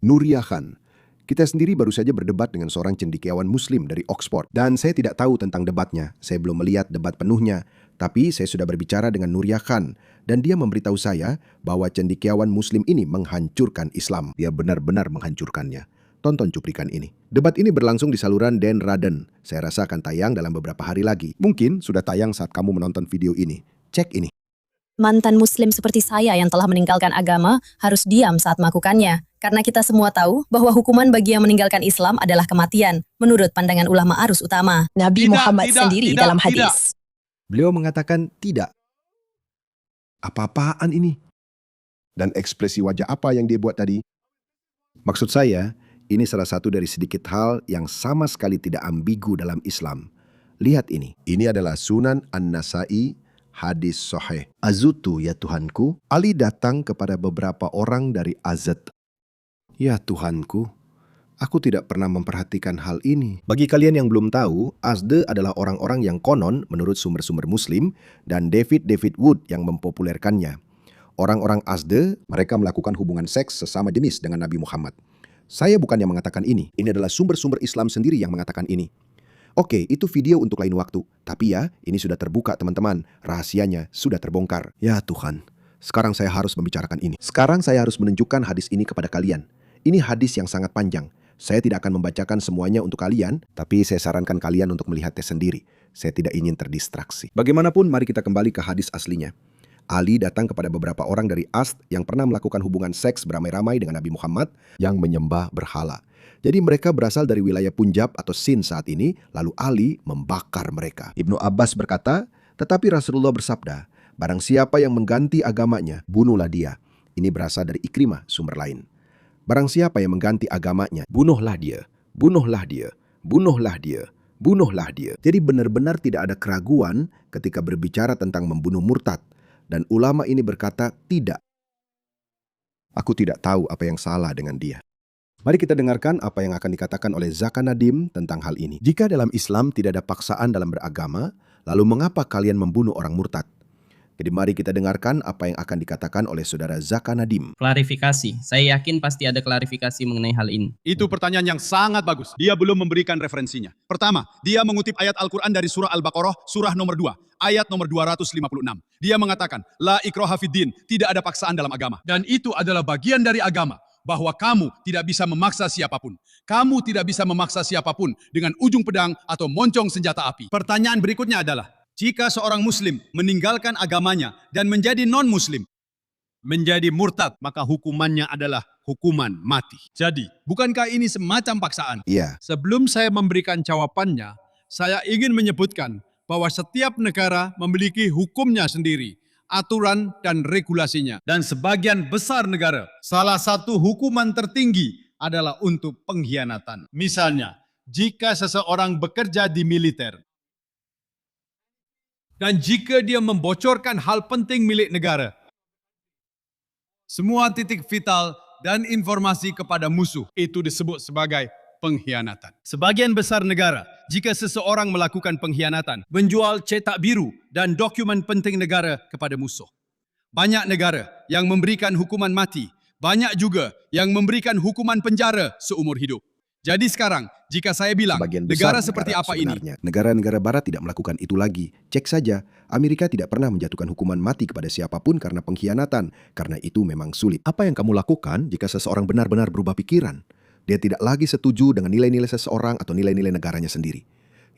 Nuria Khan. Kita sendiri baru saja berdebat dengan seorang cendekiawan muslim dari Oxford. Dan saya tidak tahu tentang debatnya. Saya belum melihat debat penuhnya. Tapi saya sudah berbicara dengan Nuria Khan. Dan dia memberitahu saya bahwa cendekiawan muslim ini menghancurkan Islam. Dia benar-benar menghancurkannya. Tonton cuplikan ini. Debat ini berlangsung di saluran Dan Raden. Saya rasa akan tayang dalam beberapa hari lagi. Mungkin sudah tayang saat kamu menonton video ini. Cek ini. Mantan muslim seperti saya yang telah meninggalkan agama harus diam saat melakukannya. Karena kita semua tahu bahwa hukuman bagi yang meninggalkan Islam adalah kematian, menurut pandangan ulama arus utama. Nabi Muhammad sendiri dalam hadis. Beliau mengatakan tidak. Apa-apaan ini? Dan ekspresi wajah apa yang dia buat tadi? Maksud saya, ini salah satu dari sedikit hal yang sama sekali tidak ambigu dalam Islam. Lihat ini. Ini adalah Sunan An-Nasai, hadis sahih. Azutu ya Tuhanku. Ali datang kepada beberapa orang dari Azad. Ya Tuhanku, aku tidak pernah memperhatikan hal ini. Bagi kalian yang belum tahu, Azde adalah orang-orang yang konon menurut sumber-sumber muslim dan David Wood yang mempopulerkannya. Orang-orang Azde, mereka melakukan hubungan seks sesama jenis dengan Nabi Muhammad. Saya bukan yang mengatakan ini. Ini adalah sumber-sumber Islam sendiri yang mengatakan ini. Oke, itu video untuk lain waktu. Tapi ya, ini sudah terbuka teman-teman. Rahasianya sudah terbongkar. Ya Tuhan, sekarang saya harus membicarakan ini. Sekarang saya harus menunjukkan hadis ini kepada kalian. Ini hadis yang sangat panjang. Saya tidak akan membacakan semuanya untuk kalian, tapi saya sarankan kalian untuk melihatnya sendiri. Saya tidak ingin terdistraksi. Bagaimanapun, mari kita kembali ke hadis aslinya. Ali datang kepada beberapa orang dari Asd yang pernah melakukan hubungan seks beramai-ramai dengan Nabi Muhammad yang menyembah berhala. Jadi mereka berasal dari wilayah Punjab atau Sind saat ini, lalu Ali membakar mereka. Ibnu Abbas berkata, tetapi Rasulullah bersabda, barang siapa yang mengganti agamanya, bunuhlah dia. Ini berasal dari Ikrimah, sumber lain. Barang siapa yang mengganti agamanya, bunuhlah dia, bunuhlah dia, bunuhlah dia, bunuhlah dia. Jadi benar-benar tidak ada keraguan ketika berbicara tentang membunuh murtad. Dan ulama ini berkata, tidak. Aku tidak tahu apa yang salah dengan dia. Mari kita dengarkan apa yang akan dikatakan oleh Zaka Nadim tentang hal ini. Jika dalam Islam tidak ada paksaan dalam beragama, lalu mengapa kalian membunuh orang murtad? Jadi mari kita dengarkan apa yang akan dikatakan oleh saudara Zaka Nadim. Klarifikasi. Saya yakin pasti ada klarifikasi mengenai hal ini. Itu pertanyaan yang sangat bagus. Dia belum memberikan referensinya. Pertama, dia mengutip ayat Al-Quran dari surah Al-Baqarah, surah nomor 2, ayat nomor 256. Dia mengatakan, La ikroha fiddin, tidak ada paksaan dalam agama. Dan itu adalah bagian dari agama, bahwa kamu tidak bisa memaksa siapapun. Kamu tidak bisa memaksa siapapun dengan ujung pedang atau moncong senjata api. Pertanyaan berikutnya adalah, jika seorang muslim meninggalkan agamanya dan menjadi non-muslim, menjadi murtad, maka hukumannya adalah hukuman mati. Jadi, bukankah ini semacam paksaan? Iya. Sebelum saya memberikan jawabannya, saya ingin menyebutkan bahwa setiap negara memiliki hukumnya sendiri, aturan dan regulasinya. Dan sebagian besar negara, salah satu hukuman tertinggi adalah untuk pengkhianatan. Misalnya, jika seseorang bekerja di militer, dan jika dia membocorkan hal penting milik negara, semua titik vital dan informasi kepada musuh, itu disebut sebagai pengkhianatan. Sebagian besar negara, jika seseorang melakukan pengkhianatan, menjual cetak biru dan dokumen penting negara kepada musuh. Banyak negara yang memberikan hukuman mati, banyak juga yang memberikan hukuman penjara seumur hidup. Jadi sekarang, jika saya bilang negara seperti apa ini? Negara-negara barat tidak melakukan itu lagi. Cek saja, Amerika tidak pernah menjatuhkan hukuman mati kepada siapapun karena pengkhianatan. Karena itu memang sulit. Apa yang kamu lakukan jika seseorang benar-benar berubah pikiran? Dia tidak lagi setuju dengan nilai-nilai seseorang atau nilai-nilai negaranya sendiri.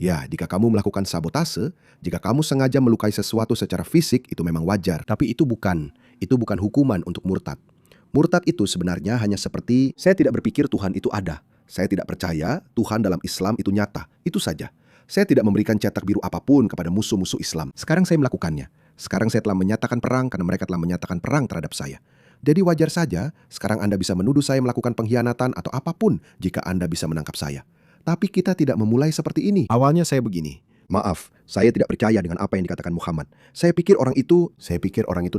Ya, jika kamu melakukan sabotase, jika kamu sengaja melukai sesuatu secara fisik, itu memang wajar. Tapi itu bukan hukuman untuk murtad. Murtad itu sebenarnya hanya seperti, saya tidak berpikir Tuhan itu ada. Saya tidak percaya Tuhan dalam Islam itu nyata. Itu saja. Saya tidak memberikan cetak biru apapun kepada musuh-musuh Islam. Sekarang saya melakukannya. Sekarang saya telah menyatakan perang karena mereka telah menyatakan perang terhadap saya. Jadi wajar saja sekarang Anda bisa menuduh saya melakukan pengkhianatan atau apapun jika Anda bisa menangkap saya. Tapi kita tidak memulai seperti ini. Awalnya saya begini. Maaf, saya tidak percaya dengan apa yang dikatakan Muhammad. Saya pikir orang itu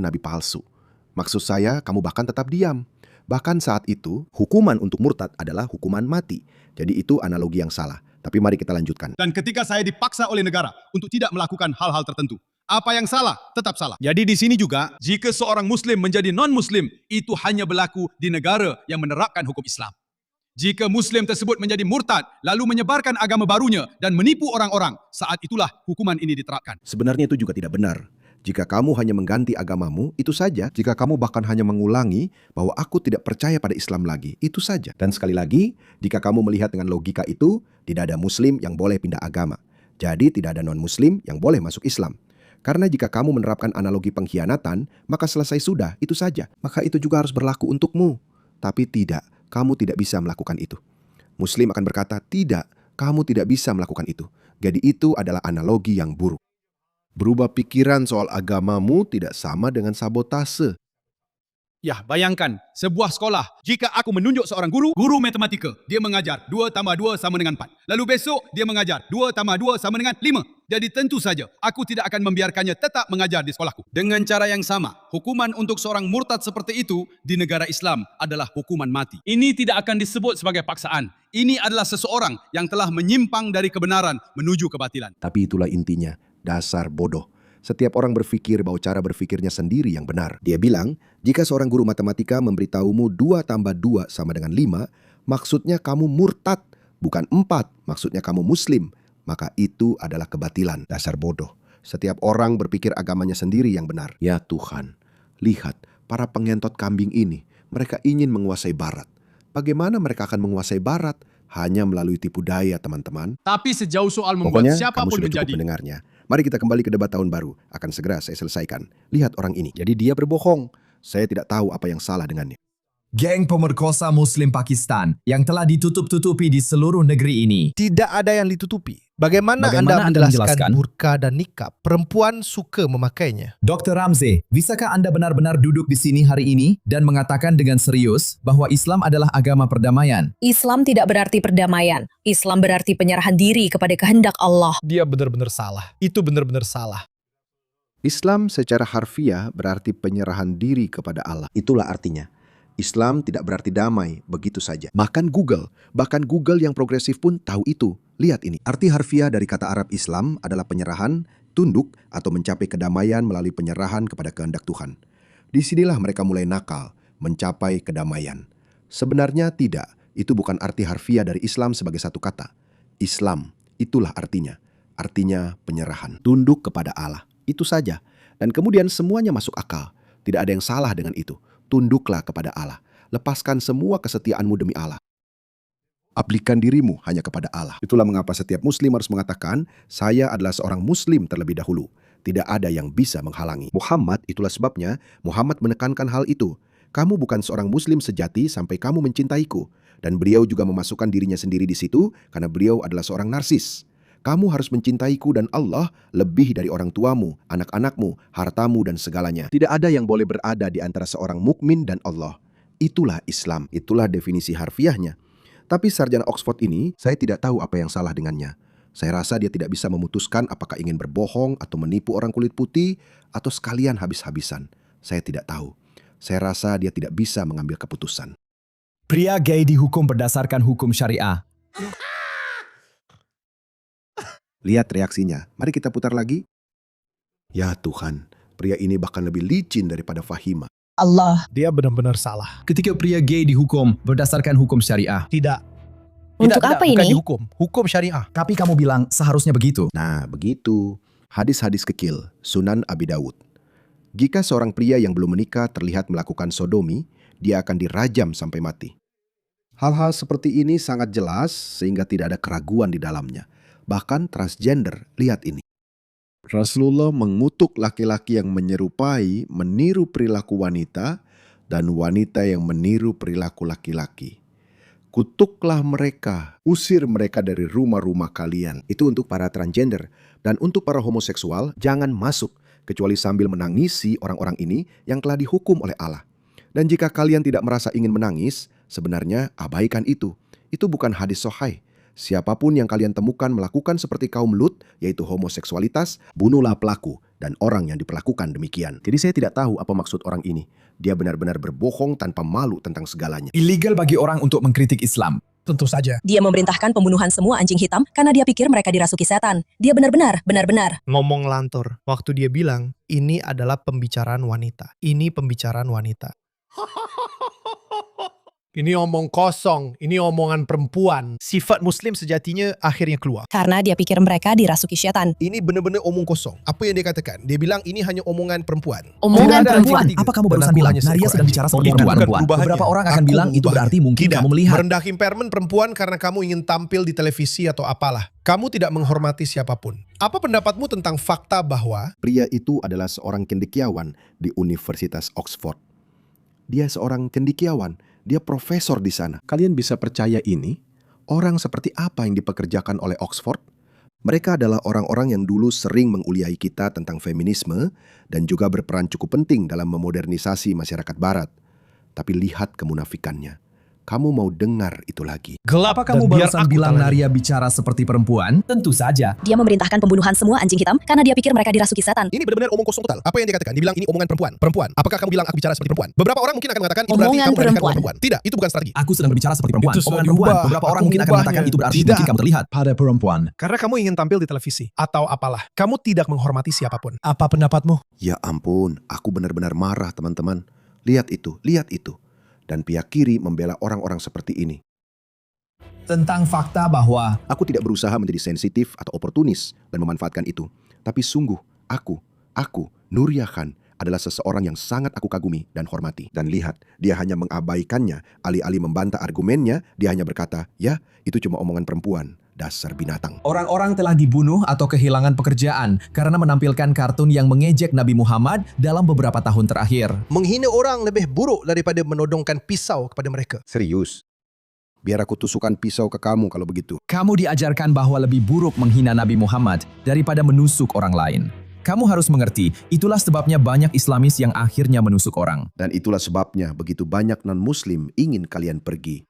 nabi palsu. Maksud saya, kamu bahkan tetap diam. Bahkan saat itu, hukuman untuk murtad adalah hukuman mati. Jadi itu analogi yang salah. Tapi mari kita lanjutkan. Dan ketika saya dipaksa oleh negara untuk tidak melakukan hal-hal tertentu, Apa yang salah, tetap salah. Jadi di sini juga, jika seorang Muslim menjadi non-Muslim, itu hanya berlaku di negara yang menerapkan hukum Islam. Jika Muslim tersebut menjadi murtad, lalu menyebarkan agama barunya dan menipu orang-orang, saat itulah hukuman ini diterapkan. Sebenarnya itu juga tidak benar. Jika kamu hanya mengganti agamamu, itu saja. Jika kamu bahkan hanya mengulangi bahwa aku tidak percaya pada Islam lagi, itu saja. Dan sekali lagi, jika kamu melihat dengan logika itu, tidak ada Muslim yang boleh pindah agama. Jadi tidak ada non-Muslim yang boleh masuk Islam. Karena jika kamu menerapkan analogi pengkhianatan, maka selesai sudah, itu saja. Maka itu juga harus berlaku untukmu. Tapi tidak, kamu tidak bisa melakukan itu. Muslim akan berkata, tidak, kamu tidak bisa melakukan itu. Jadi itu adalah analogi yang buruk. Berubah pikiran soal agamamu tidak sama dengan sabotase. Ya, bayangkan sebuah sekolah. Jika aku menunjuk seorang guru matematika, dia mengajar 2 tambah 2 sama dengan 4. Lalu besok dia mengajar 2 tambah 2 sama dengan 5. Jadi tentu saja aku tidak akan membiarkannya tetap mengajar di sekolahku. Dengan cara yang sama, hukuman untuk seorang murtad seperti itu di negara Islam adalah hukuman mati. Ini tidak akan disebut sebagai paksaan. Ini adalah seseorang yang telah menyimpang dari kebenaran menuju kebatilan. Tapi itulah intinya, dasar bodoh. Setiap orang berpikir bahwa cara berpikirnya sendiri yang benar. Dia bilang, jika seorang guru matematika memberitahumu 2 tambah 2 sama dengan 5, maksudnya kamu murtad, bukan 4, maksudnya kamu Muslim. Maka itu adalah kebatilan. Dasar bodoh. Setiap orang berpikir agamanya sendiri yang benar. Ya Tuhan, lihat para pengentot kambing ini. Mereka ingin menguasai Barat. Bagaimana mereka akan menguasai Barat? Hanya melalui tipu daya, teman-teman. Tapi sejauh soal membuat Pokoknya, kamu siapapun sudah menjadi cukup mendengarnya. Mari kita kembali ke debat tahun baru. Akan segera saya selesaikan. Lihat orang ini. Jadi dia berbohong. Saya tidak tahu apa yang salah dengannya. Geng pemerkosa Muslim Pakistan yang telah ditutup-tutupi di seluruh negeri ini. Tidak ada yang ditutupi. Bagaimana Anda menjelaskan burka dan nikab? Perempuan suka memakainya. Dr. Ramzi, bisakah Anda benar-benar duduk di sini hari ini dan mengatakan dengan serius bahwa Islam adalah agama perdamaian? Islam tidak berarti perdamaian. Islam berarti penyerahan diri kepada kehendak Allah. Dia benar-benar salah. Itu benar-benar salah. Islam secara harfiah berarti penyerahan diri kepada Allah. Itulah artinya. Islam tidak berarti damai, begitu saja. Bahkan Google yang progresif pun tahu itu. Lihat ini. Arti harfiah dari kata Arab Islam adalah penyerahan, tunduk, atau mencapai kedamaian melalui penyerahan kepada kehendak Tuhan. Disinilah mereka mulai nakal, mencapai kedamaian. Sebenarnya tidak. Itu bukan arti harfiah dari Islam sebagai satu kata. Islam, itulah artinya. Artinya penyerahan. Tunduk kepada Allah. Itu saja. Dan kemudian semuanya masuk akal. Tidak ada yang salah dengan itu. Tunduklah kepada Allah. Lepaskan semua kesetiaanmu demi Allah. Aplikan dirimu hanya kepada Allah. Itulah mengapa setiap Muslim harus mengatakan, saya adalah seorang Muslim terlebih dahulu. Tidak ada yang bisa menghalangi. Muhammad, itulah sebabnya Muhammad menekankan hal itu. Kamu bukan seorang Muslim sejati sampai kamu mencintaiku. Dan beliau juga memasukkan dirinya sendiri di situ karena beliau adalah seorang narsis. Kamu harus mencintaiku dan Allah lebih dari orang tuamu, anak-anakmu, hartamu, dan segalanya. Tidak ada yang boleh berada di antara seorang mukmin dan Allah. Itulah Islam, itulah definisi harfiahnya. Tapi sarjana Oxford ini, saya tidak tahu apa yang salah dengannya. Saya rasa dia tidak bisa memutuskan apakah ingin berbohong atau menipu orang kulit putih atau sekalian habis-habisan. Saya tidak tahu. Saya rasa dia tidak bisa mengambil keputusan. Pria gay dihukum berdasarkan hukum syariah. Lihat reaksinya. Mari kita putar lagi. Ya Tuhan, pria ini bahkan lebih licin daripada Fahima. Allah. Dia benar-benar salah. Ketika pria gay dihukum berdasarkan hukum syariah. Tidak. Untuk apa bukan ini? dihukum. Hukum syariah. Tapi kamu bilang seharusnya begitu. Nah, begitu. Hadis-hadis kekil, Sunan Abi Dawud. Jika seorang pria yang belum menikah terlihat melakukan sodomi, dia akan dirajam sampai mati. Hal-hal seperti ini sangat jelas sehingga tidak ada keraguan di dalamnya. Bahkan transgender, lihat ini. Rasulullah mengutuk laki-laki yang menyerupai, meniru perilaku wanita, dan wanita yang meniru perilaku laki-laki. Kutuklah mereka, usir mereka dari rumah-rumah kalian. Itu untuk para transgender. Dan untuk para homoseksual, jangan masuk, kecuali sambil menangisi orang-orang ini yang telah dihukum oleh Allah. Dan jika kalian tidak merasa ingin menangis, sebenarnya abaikan itu. Itu bukan hadis sahih. Siapapun yang kalian temukan melakukan seperti kaum Lut, yaitu homoseksualitas, bunuhlah pelaku dan orang yang diperlakukan demikian. Jadi saya tidak tahu apa maksud orang ini. Dia benar-benar berbohong tanpa malu tentang segalanya. Illegal bagi orang untuk mengkritik Islam. Tentu saja. Dia memerintahkan pembunuhan semua anjing hitam karena dia pikir mereka dirasuki setan. Dia benar-benar Ngomong lantur. Waktu dia bilang, ini adalah pembicaraan wanita. Ini pembicaraan wanita. Ini omong kosong. Ini omongan perempuan. Sifat muslim sejatinya akhirnya keluar. karena dia pikir mereka dirasuki setan. Ini benar-benar omong kosong. Apa yang dia katakan? Dia bilang ini hanya omongan perempuan. Omongan Tidak ada perempuan? yang ketiga. Apa kamu Dan barusan aku bilang? hanya Naria seekor sedang anjing. bicara seperti Omongan perempuan. bukan perubahannya. Beberapa orang akan Aku bilang itu mengubahnya. berarti mungkin Tidak. kamu melihat. Merendah impairment perempuan karena kamu ingin tampil di televisi atau apalah. Kamu tidak menghormati siapapun. Apa pendapatmu tentang fakta bahwa Pria itu adalah seorang cendekiawan di Universitas Oxford. Dia seorang cendekiawan, dia profesor di sana. Kalian bisa percaya ini? Orang seperti apa yang dipekerjakan oleh Oxford? Mereka adalah orang-orang yang dulu sering menguliai kita tentang feminisme dan juga berperan cukup penting dalam memodernisasi masyarakat barat. Tapi lihat kemunafikannya. Kamu mau dengar itu lagi? gelap Apa kamu dan biar barusan aku bilang tangani. Naria bicara seperti perempuan? Tentu saja. Dia memerintahkan pembunuhan semua anjing hitam karena dia pikir mereka dirasuki setan. Ini benar-benar omong kosong total. Apa yang dia katakan? Dia bilang ini omongan perempuan. Perempuan. Apakah kamu bilang aku bicara seperti perempuan? Beberapa orang mungkin akan mengatakan itu berarti Omongan kamu meremehkan perempuan. perempuan. Tidak, itu bukan strategi. Aku sedang berbicara seperti perempuan. Itu sudah Omongan perempuan. diubah. Beberapa orang Aku mungkin akan mengubahnya. mengatakan itu berarti Tidak. mungkin kamu terlihat. Pada perempuan. Karena kamu ingin tampil di televisi atau apalah. Kamu tidak menghormati siapapun. Apa pendapatmu? Ya ampun, aku benar-benar marah teman-teman. Lihat itu, lihat itu. Dan pihak kiri membela orang-orang seperti ini. Tentang fakta bahwa Aku tidak berusaha menjadi sensitif atau oportunis dan memanfaatkan itu. Tapi sungguh, aku, Nuria Khan, adalah seseorang yang sangat aku kagumi dan hormati. Dan lihat, dia hanya mengabaikannya. Alih-alih membantah argumennya, dia hanya berkata, ya, itu cuma omongan perempuan. Dasar binatang. orang-orang telah dibunuh atau kehilangan pekerjaan karena menampilkan kartun yang mengejek Nabi Muhammad dalam beberapa tahun terakhir. Menghina orang lebih buruk daripada menodongkan pisau kepada mereka. Serius? Biar aku tusukkan pisau ke kamu kalau begitu. Kamu diajarkan bahwa lebih buruk menghina Nabi Muhammad daripada menusuk orang lain. Kamu harus mengerti, itulah sebabnya banyak Islamis yang akhirnya menusuk orang. Dan itulah sebabnya begitu banyak non-muslim ingin kalian pergi.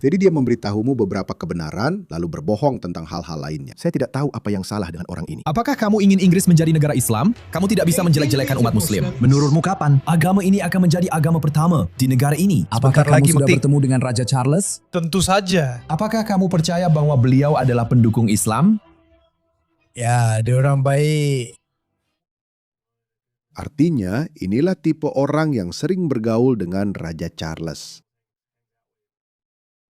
Jadi dia memberitahumu beberapa kebenaran, lalu berbohong tentang hal-hal lainnya. Saya tidak tahu apa yang salah dengan orang ini. Apakah kamu ingin Inggris menjadi negara Islam? Kamu tidak bisa menjelek-jelekan umat Muslim. Menurutmu kapan agama ini akan menjadi agama pertama di negara ini? Apakah Sebentar kamu lagi, sudah Mekti. bertemu dengan Raja Charles? Tentu saja. Apakah kamu percaya bahwa beliau adalah pendukung Islam? Ya, dia orang baik. Artinya, inilah tipe orang yang sering bergaul dengan Raja Charles.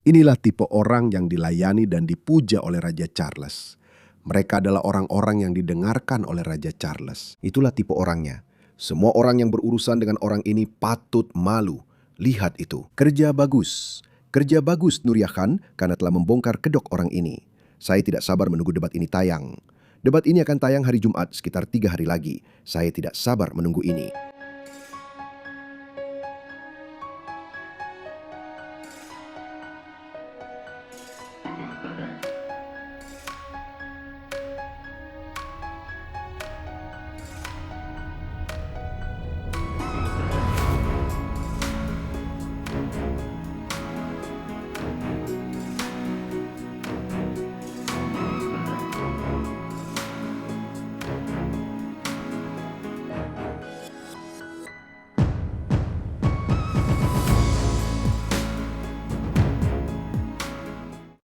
Inilah tipe orang yang dilayani dan dipuja oleh Raja Charles. Mereka adalah orang-orang yang didengarkan oleh Raja Charles. Itulah tipe orangnya. Semua orang yang berurusan dengan orang ini patut malu. Lihat itu. Kerja bagus. Kerja bagus Nuria Khan karena telah membongkar kedok orang ini. Saya tidak sabar menunggu debat ini tayang. Debat ini akan tayang hari Jumat sekitar 3 hari lagi. Saya tidak sabar menunggu ini.